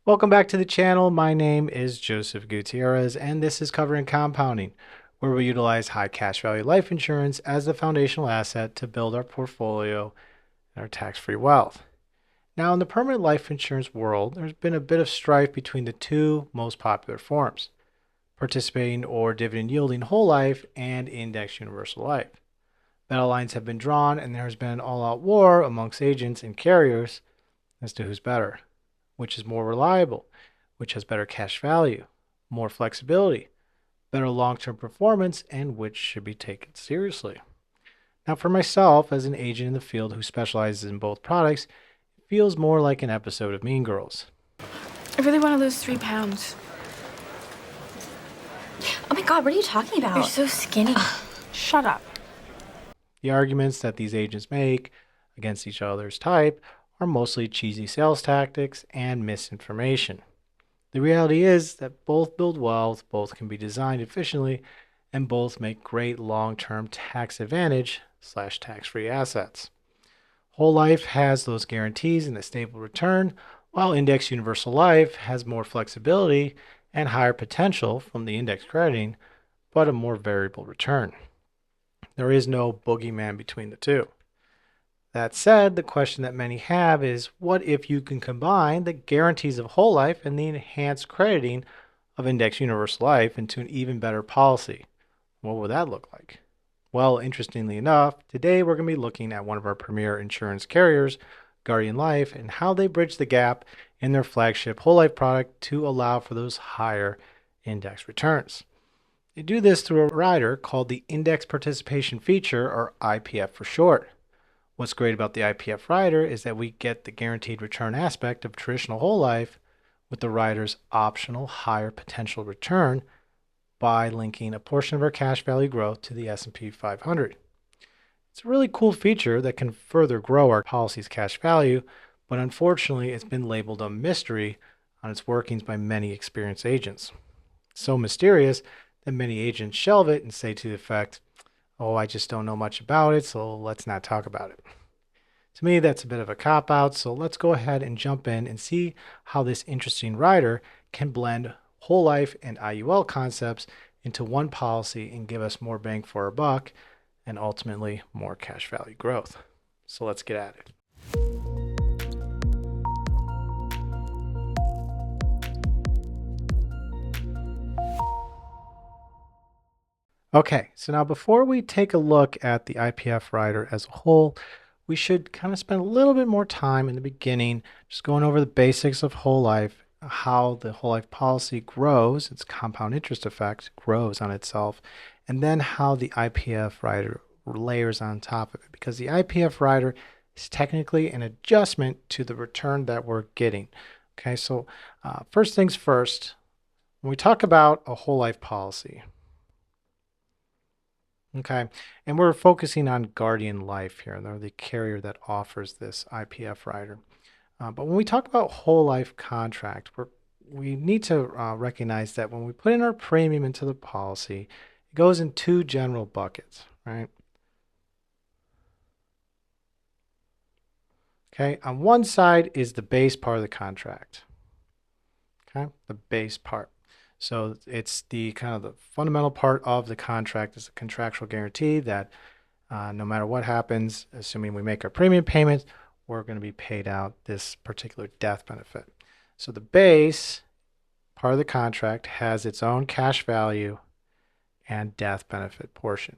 Welcome back to the channel. My name is Joseph Gutierrez, and this is Covering Compounding, where we utilize high cash value life insurance as the foundational asset to build our portfolio and our tax-free wealth. Now, in the permanent life insurance world, there's been a bit of strife between the two most popular forms, participating or dividend yielding whole life and index universal life. Battle lines have been drawn, and there has been an all-out war amongst agents and carriers as to who's better, which is more reliable, which has better cash value, more flexibility, better long-term performance, and which should be taken seriously. Now, for myself, as an agent in the field who specializes in both products, it feels more like an episode of Mean Girls. I really want to lose 3 pounds. Oh my God, what are you talking about? You're so skinny. Shut up. The arguments that these agents make against each other's type are mostly cheesy sales tactics and misinformation. The reality is that both build wealth, both can be designed efficiently, and both make great long-term tax advantage / tax-free assets. Whole life has those guarantees and a stable return, while index universal life has more flexibility and higher potential from the index crediting, but a more variable return. There is no boogeyman between the two. That said, the question that many have is, what if you can combine the guarantees of whole life and the enhanced crediting of index universal life into an even better policy? What would that look like? Well, interestingly enough, today we're going to be looking at one of our premier insurance carriers, Guardian Life, and how they bridge the gap in their flagship whole life product to allow for those higher index returns. They do this through a rider called the Index Participation Feature, or IPF for short. What's great about the IPF rider is that we get the guaranteed return aspect of traditional whole life with the rider's optional higher potential return by linking a portion of our cash value growth to the S&P 500. It's a really cool feature that can further grow our policy's cash value, but unfortunately it's been labeled a mystery on its workings by many experienced agents. It's so mysterious that many agents shelve it and say to the effect, "Oh, I just don't know much about it, so let's not talk about it." To me, that's a bit of a cop-out, so let's go ahead and jump in and see how this interesting rider can blend whole life and IUL concepts into one policy and give us more bang for our buck and ultimately more cash value growth. So let's get at it. Okay, so now before we take a look at the IPF rider as a whole, we should kind of spend a little bit more time in the beginning just going over the basics of whole life, how the whole life policy grows, its compound interest effect grows on itself, and then how the IPF rider layers on top of it, because the IPF rider is technically an adjustment to the return that we're getting. Okay, so first things first, when we talk about a whole life policy, okay, and we're focusing on Guardian Life here. They're the carrier that offers this IPF rider. But when we talk about whole life contract, we need to recognize that when we put in our premium into the policy, it goes in two general buckets, right? Okay, on one side is the base part of the contract. Okay, the base part. So it's the kind of the fundamental part of the contract is a contractual guarantee that no matter what happens, assuming we make our premium payments, we're going to be paid out this particular death benefit. So the base part of the contract has its own cash value and death benefit portion.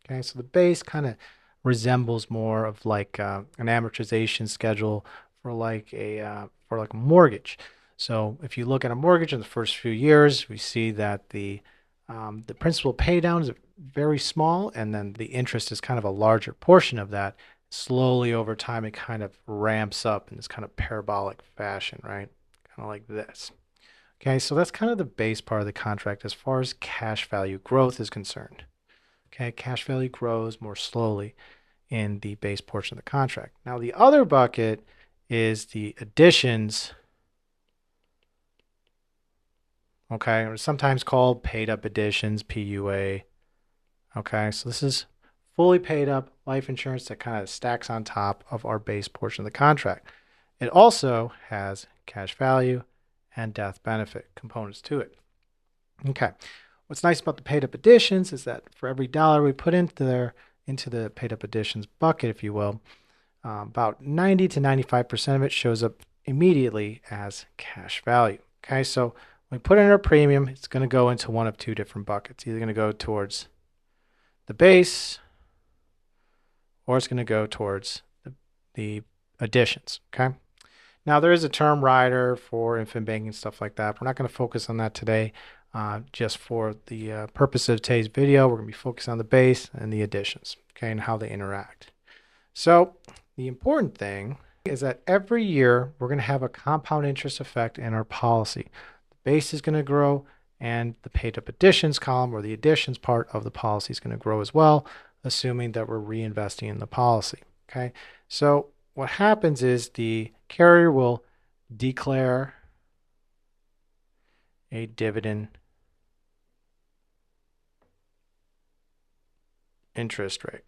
Okay, so the base kind of resembles more of like an amortization schedule for like a mortgage. So if you look at a mortgage in the first few years, we see that the principal pay down is very small, and then the interest is kind of a larger portion of that. Slowly over time, it kind of ramps up in this kind of parabolic fashion, right? Kind of like this. Okay, so that's kind of the base part of the contract as far as cash value growth is concerned. Okay, cash value grows more slowly in the base portion of the contract. Now, the other bucket is the additions. Okay, or sometimes called paid up additions, PUA. Okay, so this is fully paid up life insurance that kind of stacks on top of our base portion of the contract. It also has cash value and death benefit components to it. Okay. What's nice about the paid up additions is that for every dollar we put into the paid up additions bucket, if you will, about 90 to 95% of it shows up immediately as cash value. Okay, so when we put in our premium, it's going to go into one of two different buckets. Either going to go towards the base, or it's going to go towards the additions. Okay. Now there is a term rider for infant banking and stuff like that. We're not going to focus on that today. Just for the purpose of today's video, we're going to be focused on the base and the additions, okay, and how they interact. So the important thing is that every year we're going to have a compound interest effect in our policy. The base is going to grow, and the paid up additions column, or the additions part of the policy, is going to grow as well, assuming that we're reinvesting in the policy. Okay, so what happens is the carrier will declare a dividend interest rate.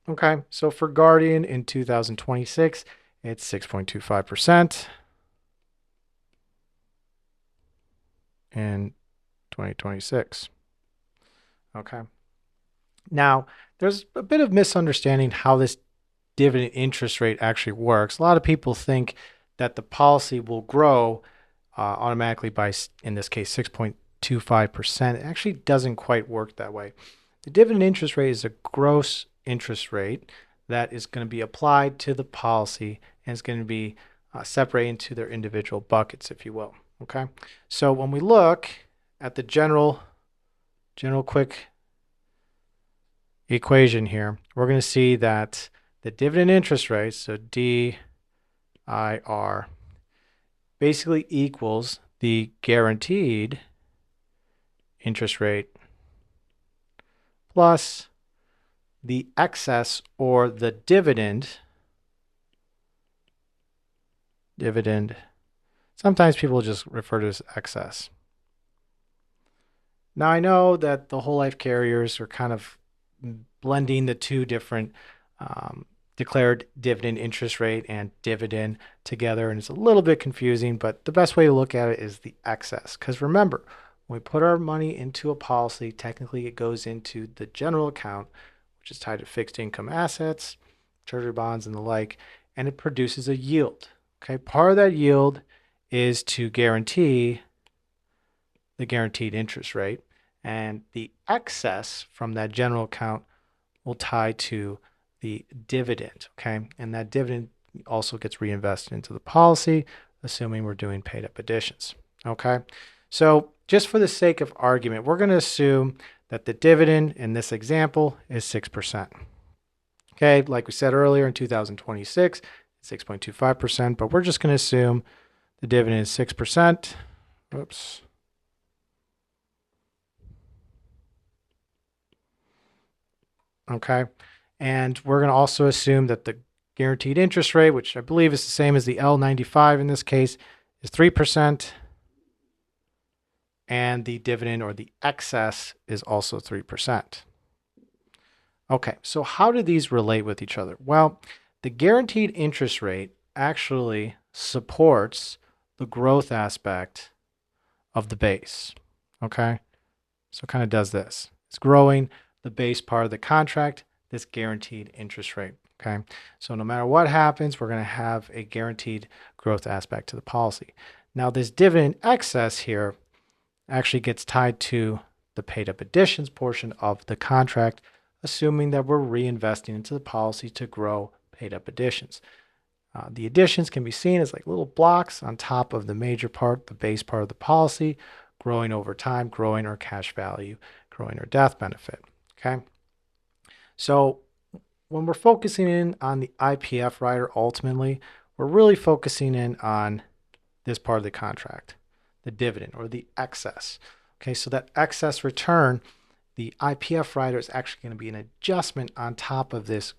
Okay, so for Guardian in 2026, it's 6.25%. In 2026. Okay. Now, there's a bit of misunderstanding how this dividend interest rate actually works. A lot of people think that the policy will grow automatically by, in this case, 6.25%. It actually doesn't quite work that way. The dividend interest rate is a gross interest rate that is going to be applied to the policy, and it's going to be separated into their individual buckets, if you will. Okay, so when we look at the general quick equation here, we're going to see that the dividend interest rate, so DIR, basically equals the guaranteed interest rate plus the excess, or the dividend. Sometimes people just refer to it as excess. Now, I know that the whole life carriers are kind of blending the two different declared dividend interest rate and dividend together, and it's a little bit confusing, but the best way to look at it is the excess. Because remember, when we put our money into a policy, technically it goes into the general account, which is tied to fixed income assets, treasury bonds, and the like, and it produces a yield. Okay, part of that yield is to guarantee the guaranteed interest rate, and the excess from that general account will tie to the dividend. Okay, and that dividend also gets reinvested into the policy, assuming we're doing paid up additions. Okay, so just for the sake of argument, we're going to assume that the dividend in this example is 6%. Okay, like we said earlier, in 2026, 6.25%, but we're just going to assume the dividend is 6%. Oops. Okay, and we're going to also assume that the guaranteed interest rate, which I believe is the same as the L95 in this case, is 3%. And the dividend, or the excess, is also 3%. Okay, so how do these relate with each other? Well, the guaranteed interest rate actually supports the growth aspect of the base. Okay, so it kind of does this. It's growing the base part of the contract, this guaranteed interest rate. Okay, so no matter what happens, we're going to have a guaranteed growth aspect to the policy. Now, this dividend excess here actually gets tied to the paid up additions portion of the contract, assuming that we're reinvesting into the policy to grow paid up additions. The additions can be seen as like little blocks on top of the major part, the base part of the policy, growing over time, growing our cash value, growing our death benefit. Okay, so when we're focusing in on the IPF rider, ultimately, we're really focusing in on this part of the contract, the dividend, or the excess. Okay, so that excess return, the IPF rider, is actually going to be an adjustment on top of this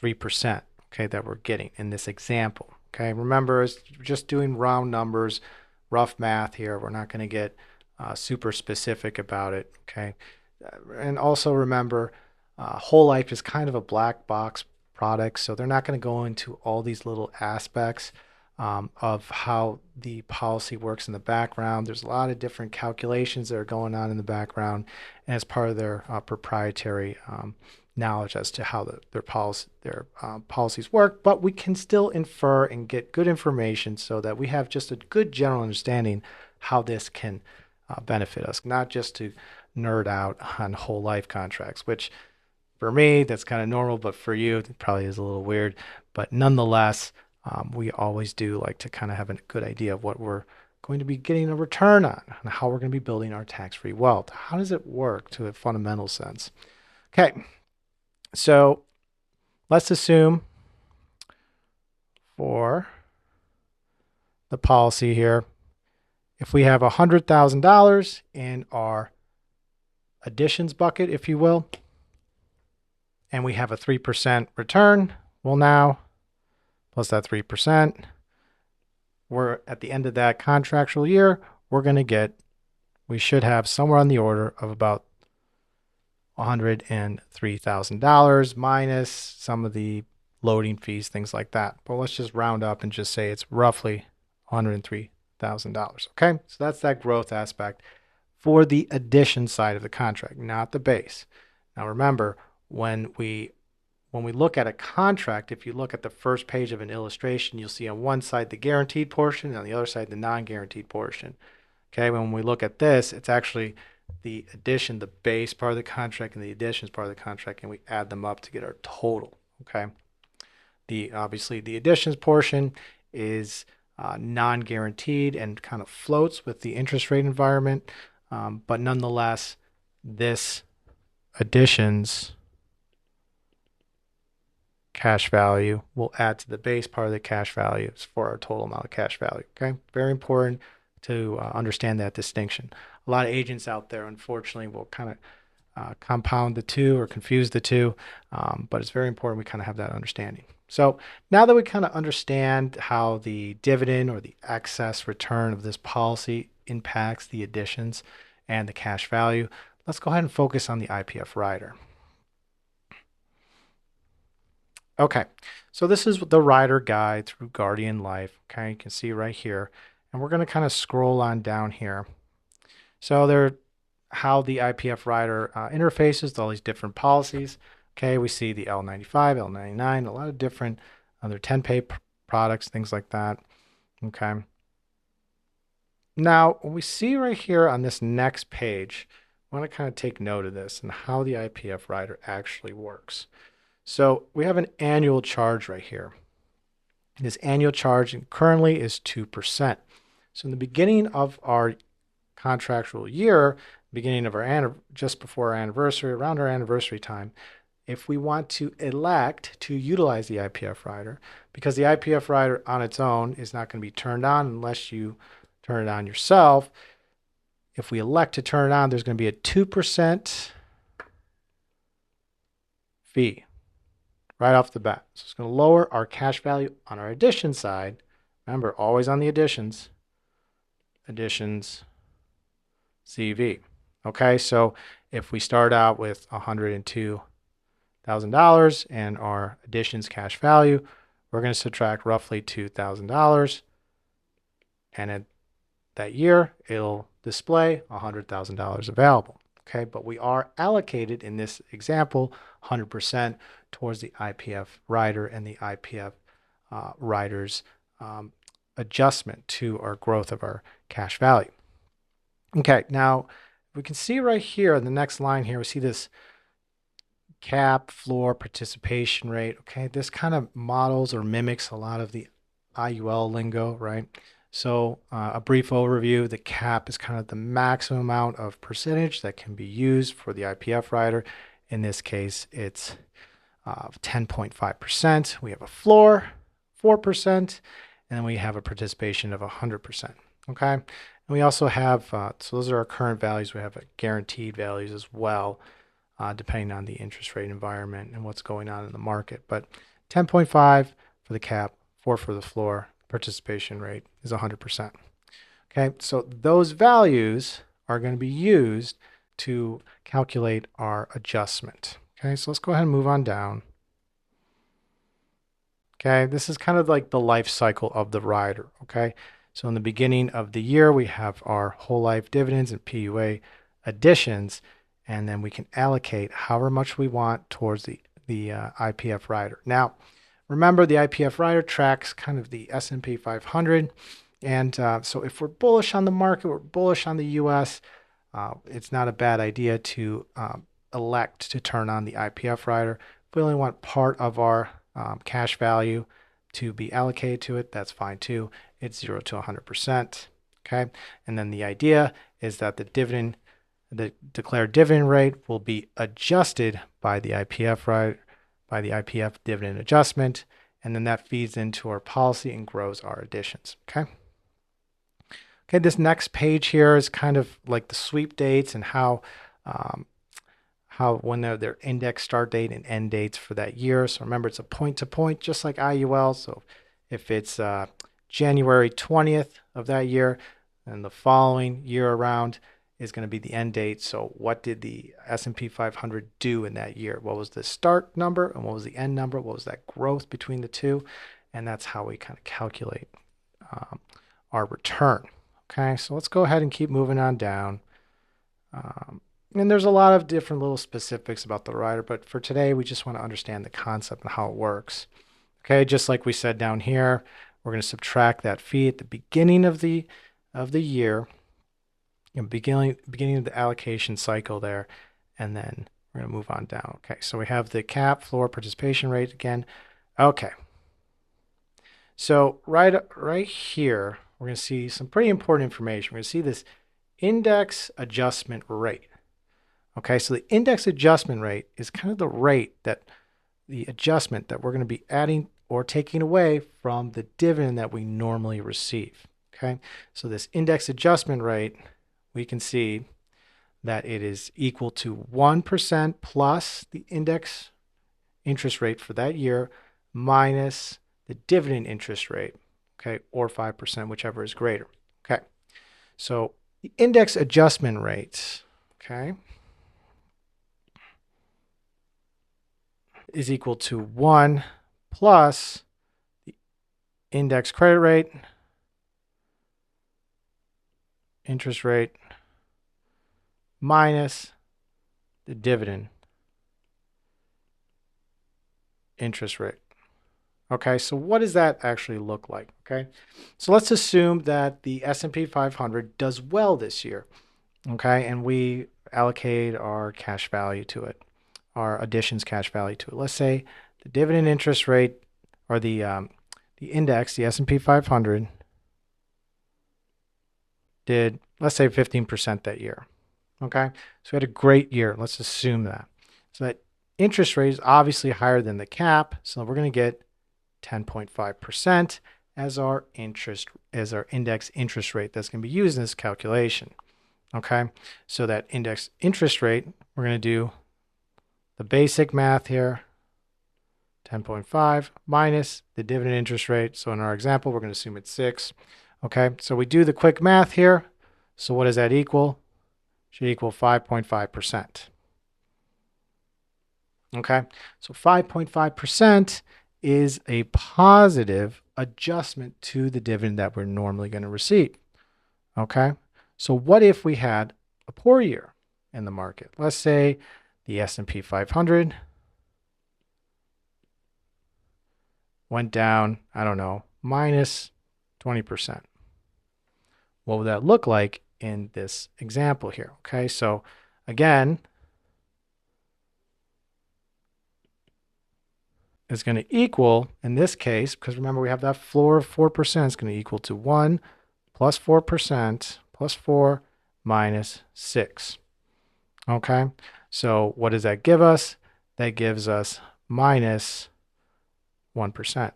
3%, okay, that we're getting in this example. Okay, remember, it's just doing round numbers, rough math here. We're not going to get super specific about it. Okay, and also remember, whole life is kind of a black box products, so they're not going to go into all these little aspects of how the policy works in the background. There's a lot of different calculations that are going on in the background, and as part of their proprietary knowledge as to how their policies work. But we can still infer and get good information so that we have just a good general understanding how this can benefit us, not just to nerd out on whole life contracts, which for me, that's kind of normal, but for you, it probably is a little weird. But nonetheless, we always do like to kind of have a good idea of what we're going to be getting a return on and how we're going to be building our tax-free wealth. How does it work to a fundamental sense? Okay, so let's assume for the policy here, if we have $100,000 in our additions bucket, if you will, and we have a 3% return, well, now plus that 3%, we're at the end of that contractual year, we should have somewhere on the order of about $103,000 minus some of the loading fees, things like that. But let's just round up and just say it's roughly $103,000. Okay, so that's that growth aspect for the addition side of the contract, not the base. Now remember, when we look at a contract, if you look at the first page of an illustration, you'll see on one side the guaranteed portion, and on the other side the non-guaranteed portion. Okay, when we look at this, it's actually the addition, the base part of the contract, and the additions part of the contract, and we add them up to get our total. Okay, obviously the additions portion is non-guaranteed and kind of floats with the interest rate environment, but nonetheless, this additions cash value will add to the base part of the cash values for our total amount of cash value. Okay, very important to understand that distinction. A lot of agents out there, unfortunately, will kind of compound the two or confuse the two, but it's very important we kind of have that understanding. So now that we kind of understand how the dividend or the excess return of this policy impacts the additions and the cash value, let's go ahead and focus on the IPF rider. Okay, so this is the rider guide through Guardian Life. Okay, you can see right here, and we're going to kind of scroll on down here. So how the IPF rider interfaces with all these different policies. Okay, we see the L95, L99, a lot of different other 10-pay products, things like that. Okay. Now, what we see right here on this next page, I want to kind of take note of this and how the IPF rider actually works. So we have an annual charge right here. This annual charge currently is 2%. So in the beginning of our contractual year, beginning of just before our anniversary, around our anniversary time, if we want to elect to utilize the IPF rider, because the IPF rider on its own is not going to be turned on unless you turn it on yourself. If we elect to turn it on, there's going to be a 2% fee right off the bat. So it's going to lower our cash value on our addition side. Remember, always on the additions CV. Okay, so if we start out with $102,000 and our additions cash value, we're going to subtract roughly $2,000, and at that year it'll display $100,000 available. Okay, but we are allocated in this example 100% towards the IPF rider and the IPF rider's adjustment to our growth of our cash value. Okay, now we can see right here in the next line here, we see this cap, floor, participation rate. Okay, this kind of models or mimics a lot of the IUL lingo, right? So a brief overview, the cap is kind of the maximum amount of percentage that can be used for the IPF rider. In this case, it's 10.5%. We have a floor, 4%, and then we have a participation of 100%. Okay, and we also have, so those are our current values. We have guaranteed values as well, depending on the interest rate environment and what's going on in the market. But 10.5 for the cap, 4 for the floor, participation rate is 100%. Okay, so those values are going to be used to calculate our adjustment. Okay, so let's go ahead and move on down. Okay, this is kind of like the life cycle of the rider. Okay, so in the beginning of the year, we have our whole life dividends and PUA additions, and then we can allocate however much we want towards the IPF rider. Now, remember the IPF rider tracks kind of the S&P 500, and so if we're bullish on the market, we're bullish on the U.S. It's not a bad idea to elect to turn on the IPF rider. If we only want part of our cash value to be allocated to it, that's fine too. It's 0 to 100%. Okay, and then the idea is that the declared dividend rate will be adjusted by the IPF rider, by the IPF dividend adjustment, and then that feeds into our policy and grows our additions. Okay. Okay, this next page here is kind of like the sweep dates and um, how when their index start date and end dates for that year. So remember, it's a point to point, just like IUL. So if it's January 20th of that year, then the following year around is going to be the end date. So what did the S&P 500 do in that year? What was the start number and what was the end number? What was that growth between the two? And that's how we kind of calculate our return. Okay, so let's go ahead and keep moving on down. And there's a lot of different little specifics about the rider, but for today, we just want to understand the concept and how it works. Okay, just like we said down here, we're going to subtract that fee at the beginning of the year, beginning of the allocation cycle there, and then we're going to move on down. Okay, so we have the cap, floor, participation rate again. Okay, so right here, we're going to see some pretty important information. We're going to see this index adjustment rate. Okay, so the index adjustment rate is kind of the rate that the adjustment that we're going to be adding or taking away from the dividend that we normally receive. Okay, so this index adjustment rate, we can see that it is equal to 1% plus the index interest rate for that year minus the dividend interest rate, okay, or 5%, whichever is greater. Okay, so the index adjustment rate, okay, is equal to 1 plus the index credit rate, interest rate, minus the dividend interest rate. Okay, so what does that actually look like? Okay, so let's assume that the S&P 500 does well this year. Okay, and we allocate our cash value to it, our additions cash value to it. Let's say the dividend interest rate, or the index, the S&P 500, did, let's say, 15% that year. Okay, so we had a great year. Let's assume that. So that interest rate is obviously higher than the cap, so we're going to get 10.5% as our index interest rate that's going to be used in this calculation. Okay, so that index interest rate, we're going to do the basic math here, 10.5 minus the dividend interest rate. So in our example, we're going to assume it's 6. Okay, so we do the quick math here. So what does that equal? Should equal 5.5%. Okay, so 5.5% is a positive adjustment to the dividend that we're normally going to receive. Okay, so what if we had a poor year in the market? Let's say the S&P 500 went down, I don't know, minus 20%. What would that look like in this example here? Okay, so again, is going to equal, in this case, because remember we have that floor of 4%, it's going to equal to 1 plus 4% plus 4 minus 6. Okay, so what does that give us? That gives us minus 1%.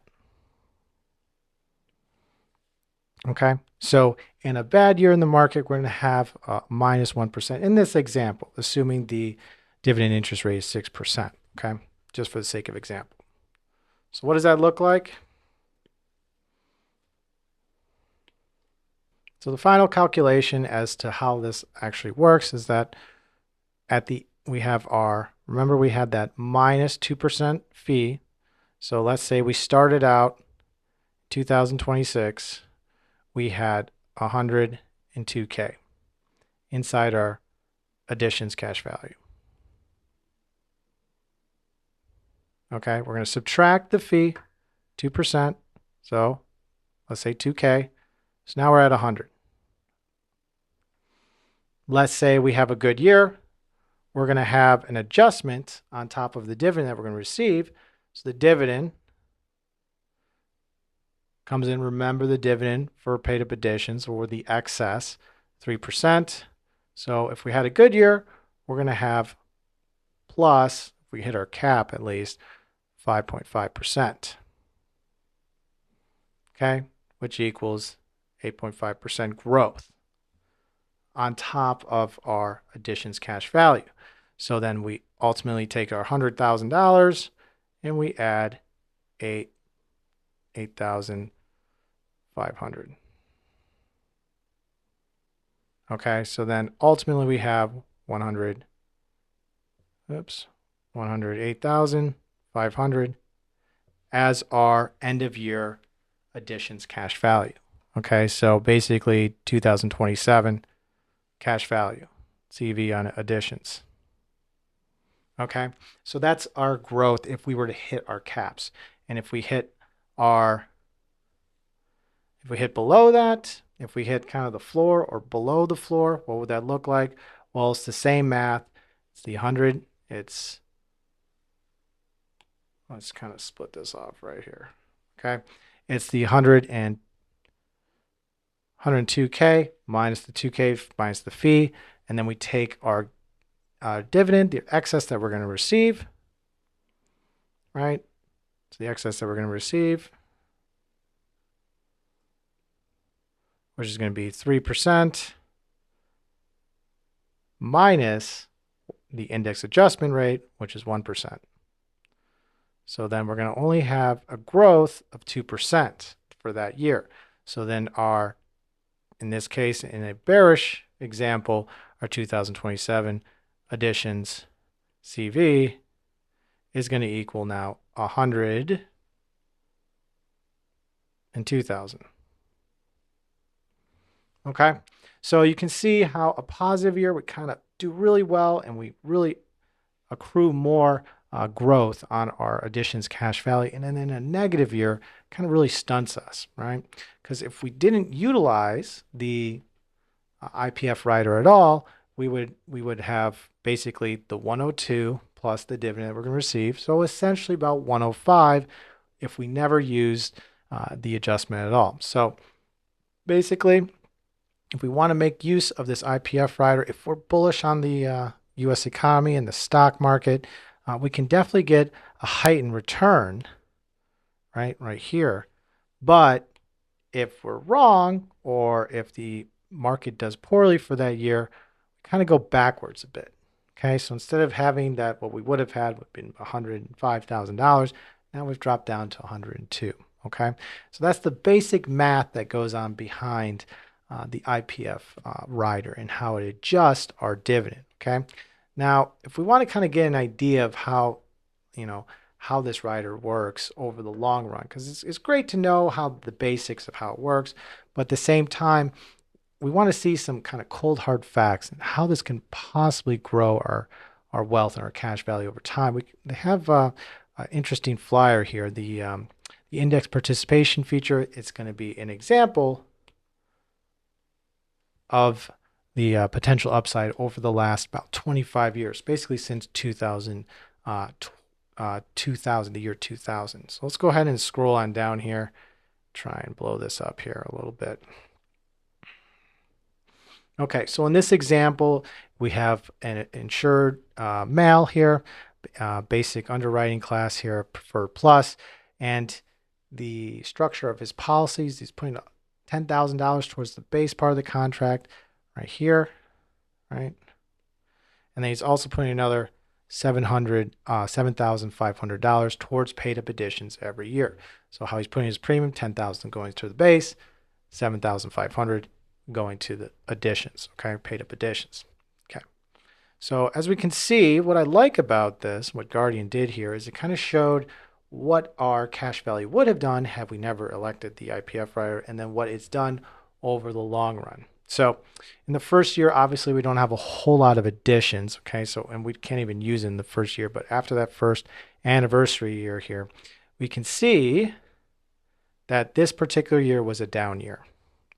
Okay, so in a bad year in the market, we're going to have minus 1% in this example, assuming the dividend interest rate is 6%. Okay, just for the sake of example. So what does that look like? So the final calculation as to how this actually works is that we have our, remember we had that minus 2% fee. So let's say we started out 2026, we had 102K inside our additions cash value. Okay, we're going to subtract the fee, 2%. So let's say 2K. So now we're at 100. Let's say we have a good year. We're going to have an adjustment on top of the dividend that we're going to receive. So the dividend comes in. Remember the dividend for paid up additions or the excess, 3%. So if we had a good year, we're going to have plus, if we hit our cap at least, 5.5%. Okay, which equals 8.5% growth on top of our additions cash value. So then we ultimately take our $100,000 and we add 8,500. Okay, so then ultimately we have 108,500 as our end of year additions cash value. Okay, so basically 2027 cash value, CV on additions. Okay, so that's our growth if we were to hit our caps. And if we hit below that, if we hit kind of the floor or below the floor, what would that look like? Well, it's the same math. It's the 100. Let's kind of split this off right here. Okay, it's the 102K minus the 2K minus the fee, and then we take our dividend, the excess that we're going to receive, right? So the excess that we're going to receive, which is going to be 3% minus the index adjustment rate, which is 1%. So then we're going to only have a growth of 2% for that year. So then in this case, in a bearish example, our 2027 additions CV is going to equal now 100 and 2,000. Okay, so you can see how a positive year would kind of do really well and we really accrue more growth on our additions cash value. And then in a negative year, kind of really stunts us, right? Because if we didn't utilize the IPF rider at all, we would have basically the 102 plus the dividend that we're going to receive. So essentially about 105 if we never used the adjustment at all. So basically, if we want to make use of this IPF rider, if we're bullish on the U.S. economy and the stock market, we can definitely get a heightened return, right here. But if we're wrong, or if the market does poorly for that year, we kind of go backwards a bit. Okay, so instead of having that, what we would have had would have been $105,000. Now we've dropped down to 102. Okay, so that's the basic math that goes on behind the IPF rider and how it adjusts our dividend. Okay, now if we want to kind of get an idea of how this rider works over the long run, because it's great to know how the basics of how it works, but at the same time, we want to see some kind of cold hard facts and how this can possibly grow our wealth and our cash value over time. They have an interesting flyer here, the index participation feature. It's going to be an example of the potential upside over the last about 25 years, basically since 2000, the year 2000. So let's go ahead and scroll on down here, try and blow this up here a little bit. Okay, so in this example, we have an insured male here, basic underwriting class here, preferred plus, and the structure of his policies, he's putting $10,000 towards the base part of the contract right here, right? And then he's also putting another $7,500 towards paid up additions every year. So how he's putting his premium, $10,000 going to the base, $7,500 going to the additions, okay, paid up additions. Okay. So as we can see, what I like about this, what Guardian did here, is it kind of showed what our cash value would have done had we never elected the IPF rider, and then what it's done over the long run. So in the first year, obviously we don't have a whole lot of additions, okay? So, and we can't even use it in the first year, but after that first anniversary year here, we can see that this particular year was a down year,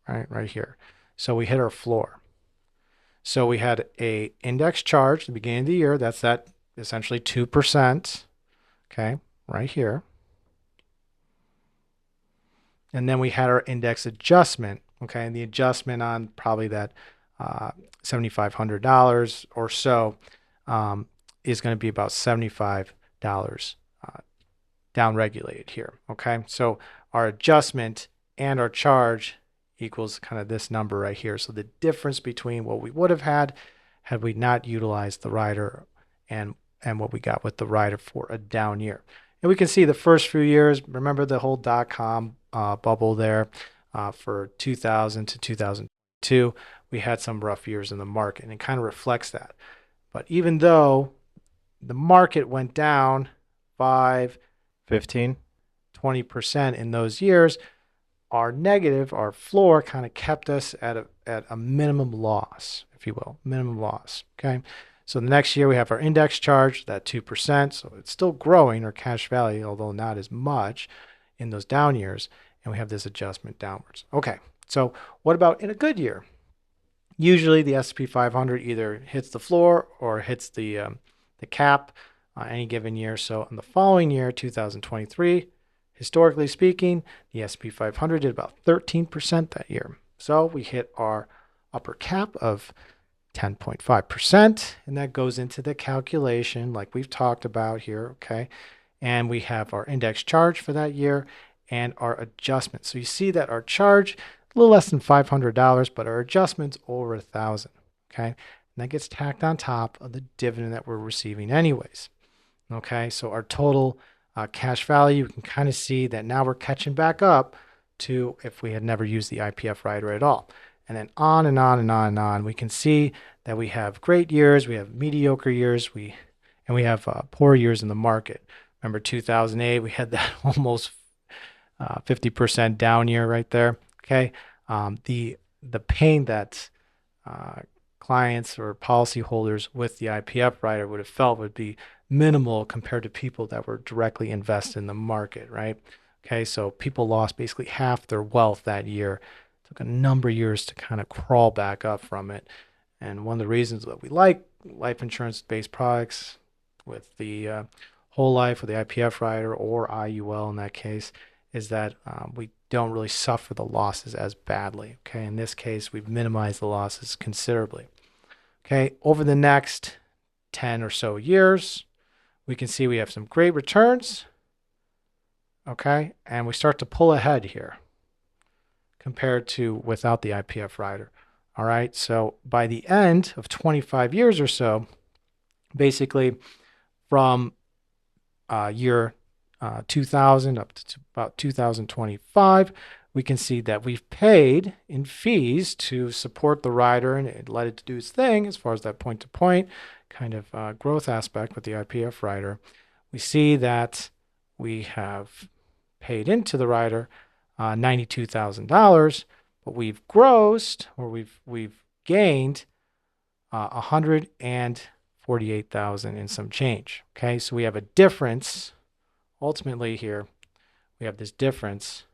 right here. So we hit our floor. So we had a index charge at the beginning of the year. That's that essentially 2%, okay, right here. And then we had our index adjustment, okay, and the adjustment on probably that $7,500 or so is going to be about $75 down regulated here, okay? So our adjustment and our charge equals kind of this number right here. So the difference between what we would have had we not utilized the rider and what we got with the rider for a down year. And we can see the first few years, remember the whole dot-com bubble there for 2000 to 2002, we had some rough years in the market, and it kind of reflects that. But even though the market went down 5, 15, 20% in those years, our negative, our floor kind of kept us at a minimum loss, if you will, minimum loss, okay? So the next year we have our index charge, that 2%, so it's still growing, our cash value, although not as much in those down years, and we have this adjustment downwards. Okay, so what about in a good year? Usually the S&P 500 either hits the floor or hits the cap any given year. So in the following year, 2023, historically speaking, the S&P 500 did about 13% that year. So we hit our upper cap of 10.5%, and that goes into the calculation like we've talked about here, okay? And we have our index charge for that year and our adjustment. So you see that our charge, a little less than $500, but our adjustment's over $1,000, okay? And that gets tacked on top of the dividend that we're receiving anyways, okay? So our total cash value, you can kind of see that now we're catching back up to if we had never used the IPF rider at all. And then on and on and on and on, we can see that we have great years, we have mediocre years, and we have poor years in the market. Remember 2008, we had that almost 50% down year right there. Okay, the pain that clients or policyholders with the IPF rider would have felt would be minimal compared to people that were directly invested in the market, right? Okay, so people lost basically half their wealth that year. It took a number of years to kind of crawl back up from it. And one of the reasons that we like life insurance-based products with the whole life or the IPF rider or IUL in that case is that we don't really suffer the losses as badly. Okay, in this case, we've minimized the losses considerably. Okay, over the next 10 or so years, we can see we have some great returns. Okay, and we start to pull ahead here compared to without the IPF rider. All right, so by the end of 25 years or so, basically from year 2000 up to about 2025, we can see that we've paid in fees to support the rider and it let it do its thing as far as that point-to-point kind of growth aspect with the IPF rider. We see that we have paid into the rider $92,000, but we've grossed or we've gained 148,000 and some change. Okay, so we have a difference. Ultimately here, we have this difference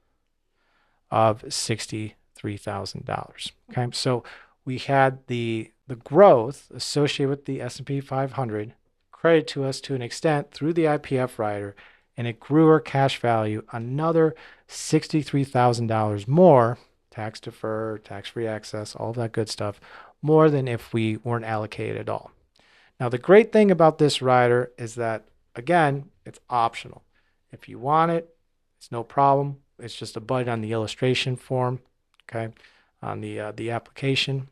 of $63,000. Okay, so we had the growth associated with the S&P 500 credited to us to an extent through the IPF rider, and it grew our cash value another $63,000 more, tax deferred, tax-free access, all that good stuff, more than if we weren't allocated at all. Now, the great thing about this rider is that, again, it's optional. If you want it, it's no problem. It's just a button on the illustration form, okay, on the application.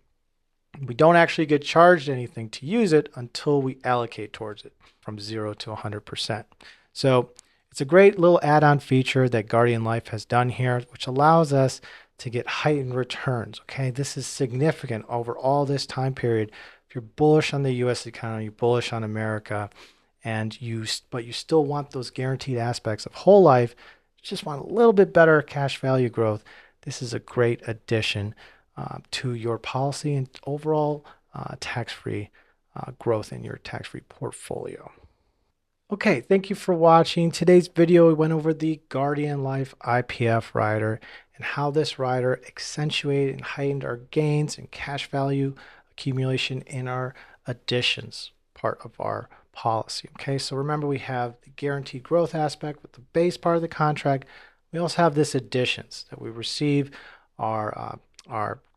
We don't actually get charged anything to use it until we allocate towards it from 0 to 100%. So it's a great little add-on feature that Guardian Life has done here, which allows us to get heightened returns. Okay, this is significant over all this time period. If you're bullish on the U.S. economy, you're bullish on America, but you still want those guaranteed aspects of whole life, you just want a little bit better cash value growth, this is a great addition to your policy and overall tax-free growth in your tax-free portfolio. Okay, thank you for watching. Today's video, we went over the Guardian Life IPF rider and how this rider accentuated and heightened our gains and cash value accumulation in our additions part of our policy. Okay, so remember we have the guaranteed growth aspect with the base part of the contract. We also have this additions that we receive our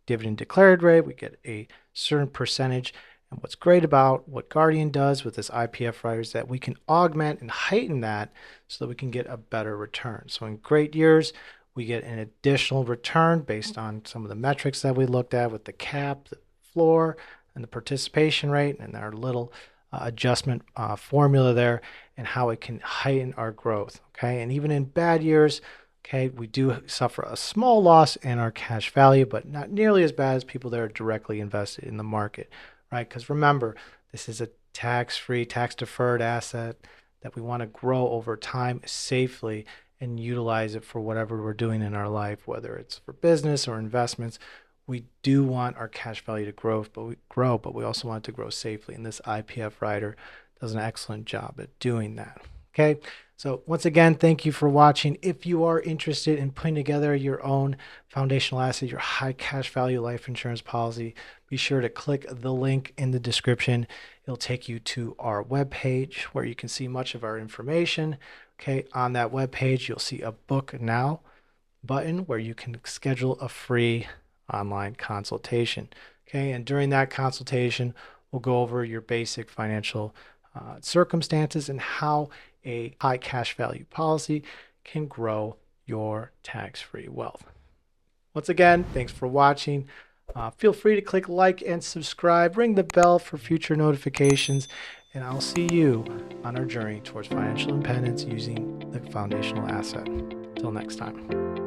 dividend declared rate. We get a certain percentage. And what's great about what Guardian does with this IPF rider is that we can augment and heighten that so that we can get a better return. So in great years, we get an additional return based on some of the metrics that we looked at with the cap, the floor, and the participation rate, and our little adjustment formula there, and how it can heighten our growth. Okay, and even in bad years, okay, we do suffer a small loss in our cash value, but not nearly as bad as people that are directly invested in the market. Right? Because remember, this is a tax-free, tax-deferred asset that we want to grow over time safely and utilize it for whatever we're doing in our life, whether it's for business or investments. We do want our cash value to grow, but we also want it to grow safely. And this IPF rider does an excellent job at doing that. Okay, so once again, thank you for watching. If you are interested in putting together your own foundational asset, your high cash value life insurance policy, be sure to click the link in the description. It'll take you to our webpage where you can see much of our information. Okay, on that webpage, you'll see a book now button where you can schedule a free online consultation. Okay, and during that consultation, we'll go over your basic financial circumstances and how a high cash value policy can grow your tax-free wealth. Once again, thanks for watching. Feel free to click like and subscribe, ring the bell for future notifications, and I'll see you on our journey towards financial independence using the foundational asset. Until next time.